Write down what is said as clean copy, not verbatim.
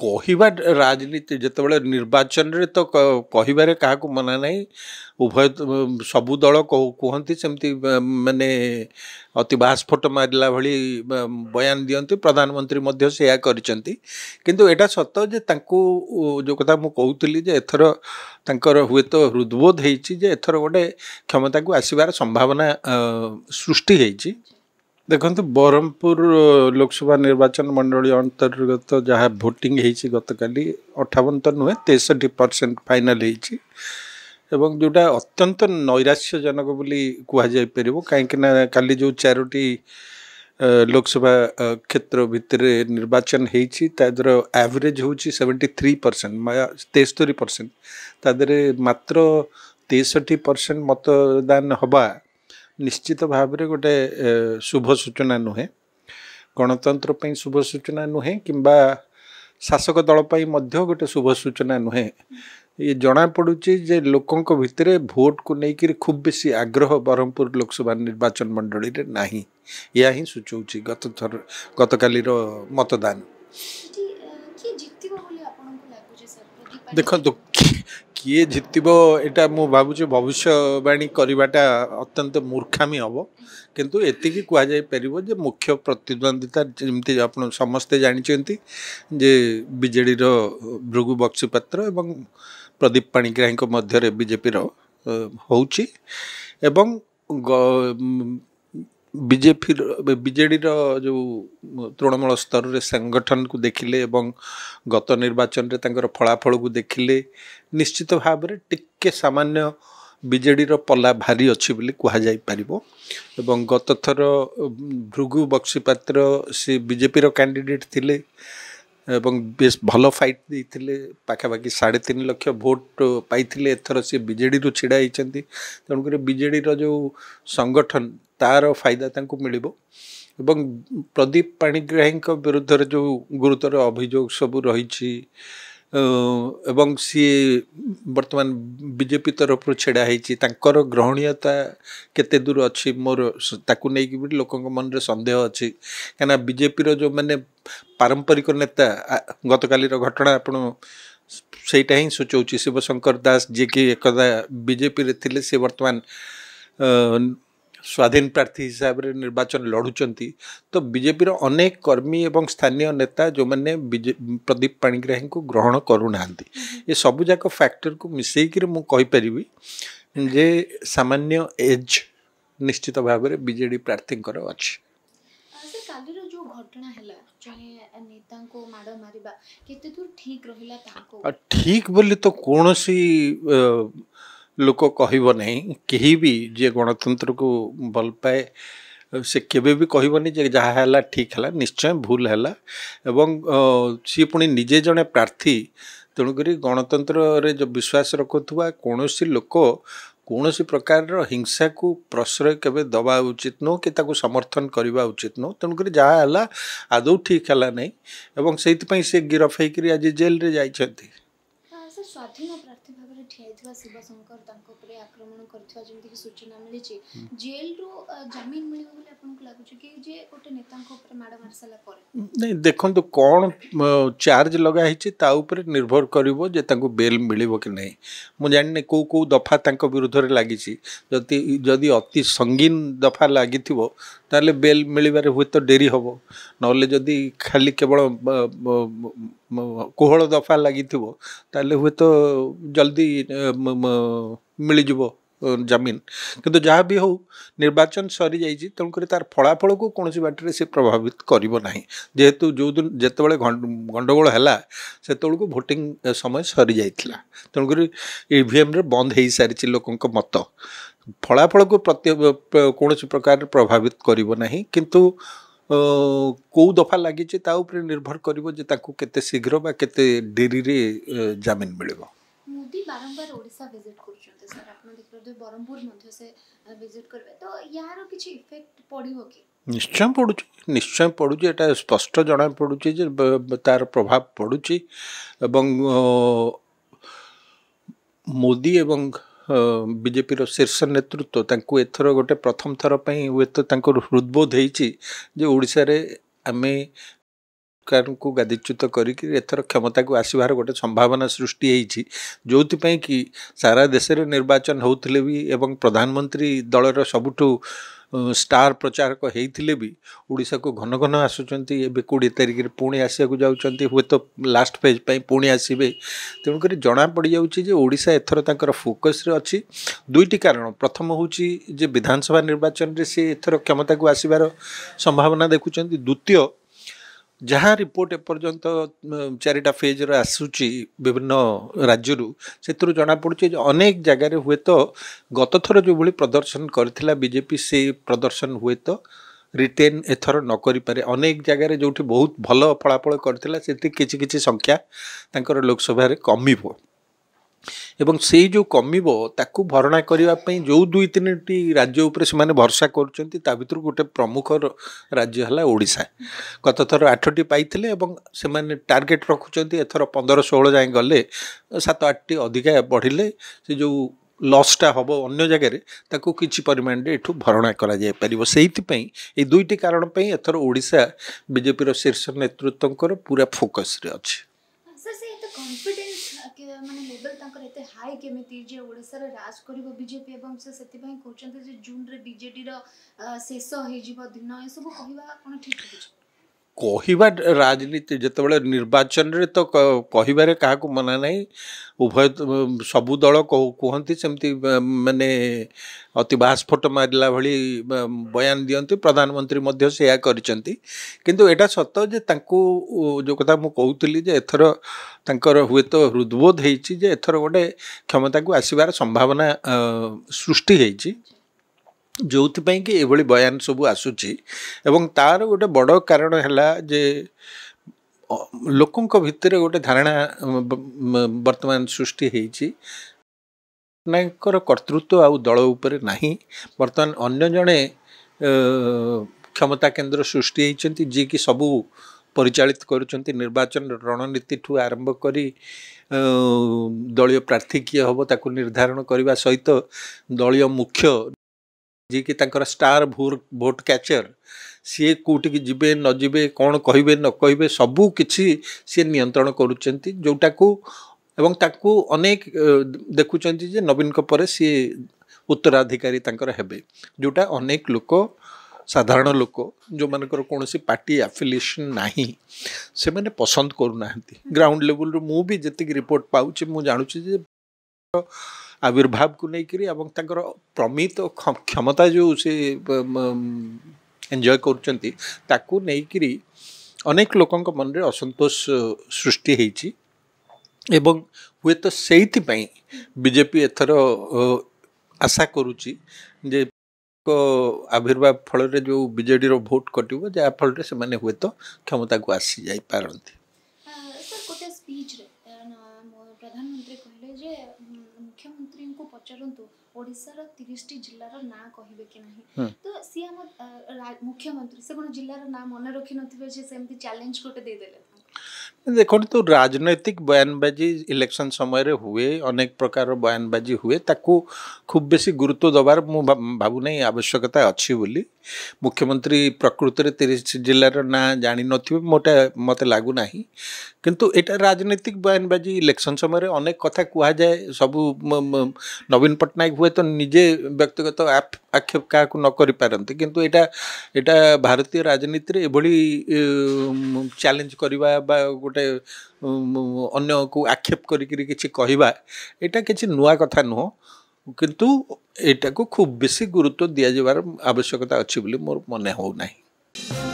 କହିବା ରାଜନୀତି ଯେତେବେଳେ ନିର୍ବାଚନରେ ତ କହିବାରେ କାହାକୁ ମନା ନାହିଁ। ଉଭୟ ସବୁ ଦଳ କୁହନ୍ତି ସେମିତି ମାନେ ଅତି ବାସ୍ଫୋଟ ମାରିଲା ଭଳି ବୟାନ ଦିଅନ୍ତି। ପ୍ରଧାନମନ୍ତ୍ରୀ ମଧ୍ୟ ସେୟା କରିଛନ୍ତି। କିନ୍ତୁ ଏଇଟା ସତ ଯେ ତାଙ୍କୁ ଯେଉଁ କଥା ମୁଁ କହୁଥିଲି ଯେ ଏଥର ତାଙ୍କର ହୁଏତ ହୃଦବୋଧ ହେଇଛି ଯେ ଏଥର ଗୋଟେ କ୍ଷମତାକୁ ଆସିବାର ସମ୍ଭାବନା ସୃଷ୍ଟି ହେଇଛି। ଦେଖନ୍ତୁ ବ୍ରହ୍ମପୁର ଲୋକସଭା ନିର୍ବାଚନ ମଣ୍ଡଳୀ ଅନ୍ତର୍ଗତ ଯାହା ଭୋଟିଂ ହେଇଛି ଗତକାଲି 58 ତ ନୁହେଁ 63% ଫାଇନାଲ ହେଇଛି ଏବଂ ଯେଉଁଟା ଅତ୍ୟନ୍ତ ନୈରାଶ୍ୟଜନକ ବୋଲି କୁହାଯାଇପାରିବ। କାହିଁକିନା କାଲି ଯେଉଁ 4ଟି ଲୋକସଭା କ୍ଷେତ୍ର ଭିତରେ ନିର୍ବାଚନ ହେଇଛି ତା ଦେହର ଆଭରେଜ ହେଉଛି 73%, 73%। ତା ଦେହରେ ମାତ୍ର 63% ମତଦାନ ହେବା ନିଶ୍ଚିତ ଭାବରେ ଗୋଟେ ଶୁଭ ସୂଚନା ନୁହେଁ, ଗଣତନ୍ତ୍ର ପାଇଁ ଶୁଭ ସୂଚନା ନୁହେଁ କିମ୍ବା ଶାସକ ଦଳ ପାଇଁ ମଧ୍ୟ ଗୋଟେ ଶୁଭ ସୂଚନା ନୁହେଁ। ଏ ଜଣାପଡ଼ୁଛି ଯେ ଲୋକଙ୍କ ଭିତରେ ଭୋଟକୁ ନେଇକରି ଖୁବ୍ ବେଶୀ ଆଗ୍ରହ ବ୍ରହ୍ମପୁର ଲୋକସଭା ନିର୍ବାଚନ ମଣ୍ଡଳୀରେ ନାହିଁ। ଏହା ହିଁ ସୂଚାଉଛି ଗତକାଲିର ମତଦାନ। ଦେଖନ୍ତୁ କିଏ ଜିତିବ ଏଇଟା ମୁଁ ଭାବୁଛି ଭବିଷ୍ୟବାଣୀ କରିବାଟା ଅତ୍ୟନ୍ତ ମୂର୍ଖାମୀ ହେବ। କିନ୍ତୁ ଏତିକି କୁହାଯାଇପାରିବ ଯେ ମୁଖ୍ୟ ପ୍ରତିଦ୍ୱନ୍ଦିତା ଯେମିତି ଆପଣ ସମସ୍ତେ ଜାଣିଛନ୍ତି ଯେ ବିଜେଡ଼ିର ଭୃଗୁ ବକ୍ସିପାତ୍ର ଏବଂ ପ୍ରଦୀପ ପାଣିଗ୍ରାହୀଙ୍କ ମଧ୍ୟରେ ବିଜେପିର ହେଉଛି ଏବଂ ବିଜେଡ଼ିର ଯେଉଁ ତୃଣମୂଳ ସ୍ତରରେ ସଂଗଠନକୁ ଦେଖିଲେ ଏବଂ ଗତ ନିର୍ବାଚନରେ ତାଙ୍କର ଫଳାଫଳକୁ ଦେଖିଲେ ନିଶ୍ଚିତ ଭାବରେ ଟିକେ ସାମାନ୍ୟ ବିଜେଡ଼ିର ପଲ୍ଲା ଭାରି ଅଛି ବୋଲି କୁହାଯାଇପାରିବ। ଏବଂ ଗତ ଥର ଭୃଗୁ ବକ୍ସିପାତ୍ର ସେ ବିଜେପିର କ୍ୟାଣ୍ଡିଡେଟ୍ ଥିଲେ ଏବଂ ବେଶ ଭଲ ଫାଇଟ୍ ଦେଇଥିଲେ, ପାଖାପାଖି 3.5 ଲକ୍ଷ ଭୋଟ ପାଇଥିଲେ। ଏଥର ସେ ବିଜେଡ଼ିରୁ ଛିଡ଼ା ହେଇଛନ୍ତି, ତେଣୁକରି ବିଜେଡ଼ିର ଯେଉଁ ସଂଗଠନ ତାର ଫାଇଦା ତାଙ୍କୁ ମିଳିବ। ଏବଂ ପ୍ରଦୀପ ପାଣିଗ୍ରାହୀଙ୍କ ବିରୁଦ୍ଧରେ ଯେଉଁ ଗୁରୁତର ଅଭିଯୋଗ ସବୁ ରହିଛି ଏବଂ ସିଏ ବର୍ତ୍ତମାନ ବିଜେପି ତରଫରୁ ଛିଡ଼ା ହେଇଛି, ତାଙ୍କର ଗ୍ରହଣୀୟତା କେତେ ଦୂର ଅଛି ମୋର ତାକୁ ନେଇକି ବି ଲୋକଙ୍କ ମନରେ ସନ୍ଦେହ ଅଛି। କାହିଁକିନା ବିଜେପିର ଯେଉଁମାନେ ପାରମ୍ପରିକ ନେତା, ଗତକାଲିର ଘଟଣା ଆପଣ ସେଇଟା ହିଁ ସୂଚାଉଛି। ଶିବଶଙ୍କର ଦାସ ଯିଏକି ଏକଦା ବିଜେପିରେ ଥିଲେ, ସେ ବର୍ତ୍ତମାନ ସ୍ୱାଧୀନ ପ୍ରାର୍ଥୀ ହିସାବରେ ନିର୍ବାଚନ ଲଢ଼ୁଛନ୍ତି। ତ ବିଜେପିର ଅନେକ କର୍ମୀ ଏବଂ ସ୍ଥାନୀୟ ନେତା ଯେଉଁମାନେ ପ୍ରଦୀପ ପାଣିଗ୍ରାହୀଙ୍କୁ ଗ୍ରହଣ କରୁନାହାନ୍ତି, ଏ ସବୁଯାକ ଫ୍ୟାକ୍ଟରକୁ ମିଶେଇକିରି ମୁଁ କହିପାରିବି ଯେ ସାମାନ୍ୟ ଏଜ୍ ନିଶ୍ଚିତ ଭାବରେ ବିଜେଡ଼ି ପ୍ରାର୍ଥୀଙ୍କର ଅଛି। କାଲିର ଯେଉଁ ଘଟଣା ହେଲା, ଜଣେ ନେତାଙ୍କୁ ମାଡ଼ ମାରିବା କେତେ ଦୂର ଠିକ୍ ରହିଲା? ଠିକ୍ ବୋଲି ତ କୌଣସି ଲୋକ କହିବ ନାହିଁ। କେହି ବି ଯିଏ ଗଣତନ୍ତ୍ରକୁ ଭଲ ପାଏ ସେ କେବେ ବି କହିବନି ଯେ ଯାହା ହେଲା ଠିକ୍ ହେଲା। ନିଶ୍ଚୟ ଭୁଲ ହେଲା ଏବଂ ସିଏ ପୁଣି ନିଜେ ଜଣେ ପ୍ରାର୍ଥୀ, ତେଣୁକରି ଗଣତନ୍ତ୍ରରେ ଯେଉଁ ବିଶ୍ୱାସ ରଖୁଥିବା କୌଣସି ଲୋକ କୌଣସି ପ୍ରକାରର ହିଂସାକୁ ପ୍ରଶ୍ରୟ କେବେ ଦେବା ଉଚିତ ନୁହଁ କି ତାକୁ ସମର୍ଥନ କରିବା ଉଚିତ ନୁହଁ। ତେଣୁକରି ଯାହା ହେଲା ଆଦୌ ଠିକ୍ ହେଲା ନାହିଁ ଏବଂ ସେଇଥିପାଇଁ ସେ ଗିରଫ ହେଇକରି ଆଜି ଜେଲରେ ଯାଇଛନ୍ତି। ସ୍ୱାଧୀନ ପ୍ରାର୍ଥୀ ଭାବରେ ଠିଆ ହେଇଥିବା ଶିବଶଙ୍କର ତାଙ୍କ ଉପରେ ଆକ୍ରମଣ କରିଥିବା ଯେମିତିକି ସୂଚନା ମିଳିଛି, ଜେଲରୁ ଜାମିନ ମିଳିବ ବୋଲି ଆପଣଙ୍କୁ ଲାଗୁଛି କି ଯେ ଗୋଟେ ନେତାଙ୍କ ଉପରେ ମାଡ଼ ମାରି ସାରିଲା ପରେ? ନାଇଁ, ଦେଖନ୍ତୁ କ'ଣ ଚାର୍ଜ ଲଗା ହେଇଛି ତା ଉପରେ ନିର୍ଭର କରିବ ଯେ ତାଙ୍କୁ ବେଲ୍ ମିଳିବ କି ନାହିଁ। ମୁଁ ଜାଣିନି କେଉଁ ଦଫା ତାଙ୍କ ବିରୁଦ୍ଧରେ ଲାଗିଛି। ଯଦି ଅତି ସଙ୍ଗୀନ ଦଫା ଲାଗିଥିବ ତାହେଲେ ବେଲ୍ ମିଳିବାରେ ହୁଏତ ଡେରି ହେବ, ନହେଲେ ଯଦି ଖାଲି କେବଳ କୋହଳ ଦଫା ଲାଗିଥିବ ତାହେଲେ ହୁଏତ ଜଲ୍ଦି ମିଳିଯିବ ଜାମିନ। କିନ୍ତୁ ଯାହା ବି ହେଉ ନିର୍ବାଚନ ସରିଯାଇଛି, ତେଣୁକରି ତାର ଫଳାଫଳକୁ କୌଣସି ବାଟରେ ସେ ପ୍ରଭାବିତ କରିବ ନାହିଁ। ଯେହେତୁ ଯେତେବେଳେ ଗଣ୍ଡଗୋଳ ହେଲା ସେତେବେଳକୁ ଭୋଟିଂ ସମୟ ସରିଯାଇଥିଲା, ତେଣୁକରି ଇଭିଏମ୍ରେ ବନ୍ଦ ହେଇସାରିଛି ଲୋକଙ୍କ ମତ। ଫଳାଫଳକୁ କୌଣସି ପ୍ରକାର ପ୍ରଭାବିତ କରିବ ନାହିଁ। କିନ୍ତୁ କେଉଁ ଦଫା ଲାଗିଛି ତା ଉପରେ ନିର୍ଭର କରିବ ଯେ ତାଙ୍କୁ କେତେ ଶୀଘ୍ର ବା କେତେ ଡେରିରେ ଜାମିନ ମିଳିବ। ମୋଦି ବାରମ୍ବାର ଓଡ଼ିଶା ଭିଜିଟ୍ କରୁଛନ୍ତି ସାର୍, ଆପଣ ଦେଖିପାରୁଥିବେ ବ୍ରହ୍ମପୁର ମଧ୍ୟ ସେ ଭିଜିଟ୍ କରିବେ, ତ ୟାର କିଛି ଇଫେକ୍ଟ ପଡ଼ିବ କି? ନିଶ୍ଚୟ ପଡ଼ୁଛି। ଏଇଟା ସ୍ପଷ୍ଟ ଜଣାପଡ଼ୁଛି ଯେ ତାର ପ୍ରଭାବ ପଡ଼ୁଛି ଏବଂ ମୋଦି ଏବଂ ବିଜେପିର ଶୀର୍ଷ ନେତୃତ୍ୱ ତାଙ୍କୁ ଏଥର ଗୋଟେ ପ୍ରଥମ ଥର ପାଇଁ ହୁଏତ ତାଙ୍କର ହୃଦବୋଧ ହେଇଛି ଯେ ଓଡ଼ିଶାରେ ଆମେ को गादीच्युत करिकी एथर क्षमता को आसबार गोटे संभावना सृष्टि होती जो कि सारा देश में निर्वाचन होते भी एवं प्रधानमंत्री दलर सबुठु स्टार प्रचारक होते भी ओडिशा को घन घन आसुंच 20 तारिख में पुणी आसक जाऊँच हुए तो लास्ट फेज पुणी आसवे तेणुक जना पड़ जाऊँचा एथर तर फोकस अच्छी दुईटी कारण प्रथम हूँ विधानसभा निर्वाचन में सी एथर क्षमता को आसबार संभावना देखुं द्वितीय जहाँ रिपोर्ट एपर्यंत 4टा फेज आसूची विभिन्न राज्य से जना पड़े अनेक जगार हुए तो गत थर जो भाई प्रदर्शन करथिला बीजेपी से प्रदर्शन हुए तो रिटेन एथर न करि पारे अनेक जगार जो बहुत भल फलाफल करथिला सेति किछि संख्या तांकर लोकसभा रे कमिबो एवं से जो कमिबो ताकू भरणा करने जो 2-3टी राज्य उपर से भरसा करुँच भर गोटे प्रमुख राज्य है ओडिशा गत थर 8टी पाइथिले एवं से टार्गेट रखुंट एथर 15-16 जाए गले 7-8टी अधिका बढ़िले से जो लसटा हम अन्य जगह ताकू किछि परिमाण एठू भरणा करा जाय परिबो सेहितिपई ए दुईटी कारण पई एथर ओडिशा बीजेपी रो शीर्ष नेतृत्वकर पूरा फोकस रे अछि सर से एत कॉन्फिडेंस के माने लेवल तांकर एते हाई केमिति जे ओडिसा रे राज करिवो बीजेपी एवं से सेति पई कहउचंते जे जून रे बीजेडी रो शेष हे जीव दिन ए सब कहिबा कोन ठीक होछ कहवा राजनीति जिते निर्वाचन रे तो कहबारे क्या मना नहीं उभय सबू दल कहती सेमती माने अति बास्फोट मारला भली बयान दियंती प्रधानमंत्री मध्य से करिसेंती किंतु एटा सत जे तांको जो कथा मु कहूतली जे एथर तांकर हुए तो हृदबोध हेछि जे एथर गोटे क्षमता को आसीबार संभावना सृष्टि हेछि जो कि एभली बयान सब आसूची एवं तार गोटे बड़ कारण है जे लोकों भितर गोटे धारणा वर्तमान सृष्टि होती कर्तृत्व आउ दल उपर नहीं वर्तमान अन्य जड़े क्षमता केन्द्र सृष्टि होती जी कि सबू परिचालित करुँच निर्वाचन रणनीति ठू आरंभ करी दलीय प्रार्थी किए हम ताकू निर्धारण करने सहित दलीय मुख्य जी कि तांकर स्टार भोट कैचर सी कौटिकी जीवे न जीवे कौन कहे न कहे सबू किछि सी नियंत्रण करुँच जोटा को एवं ताकू अनेक देखुं जे नवीन पर सी उत्तराधिकारी तांकर हेबे जोटा अनेक लोक साधारण लोक जो मानकर कौन सी पार्टी एफिलिएशन नहीं से मैंने पसंद करूना ग्राउंड लेवल मु भी जी रिपोर्ट पाऊँ मु जानुची आविर्भाव को लेकर प्रमित क्षमता जो से एंजॉय करुँच ताकू लेकर अनेक लोकों मन रे असंतोष सृष्टि होती एवं हुए तो से बीजेपी एथर आशा करुच्ची जे आविर्भाव फल जो बीजेडी रो भोट कटिव जहाँ फल से हुए तो क्षमता को आसी जाई पारंती प्रधानमंत्री कहले जे मुख्यमंत्री को पचारंतु ओडिसा 30टी जिल्लार ना कहबे कि नहीं तो सी हम मुख्यमंत्री से कोन जिल्लार ना मन रखि नथिबे जे सेमती चैलेंज कोटे दे देले देखो तो राजनैतिक बयानबाजी इलेक्शन समय हुए अनेक प्रकार बयानबाजी हुए ताकू खूब बेसी गुरुत्व दबार मु भावु नहीं आवश्यकता अच्छी बोली मुख्यमंत्री प्रकृति में 30 जिलार ना जानी नथिबे मोटा मते लागू नाही किंतु एटा राजनीतिक बयानबाजी इलेक्शन समय अनेक कथा कह जाए सबू नवीन पट्टनायक हुए तो निजे व्यक्तिगत आक्षेप क्या न करें किंतु एटा भारतीय राजनीति रे एभली चैलेंज करवा गोटे अन्य को आक्षेप करी किछि कहवा एटा किछि नुआ कथा नुह किंतु एटा को खूब बेसी गुरुत्व दिया जाबार आवश्यकता अच्छी बोली मोर मन हो नहीं।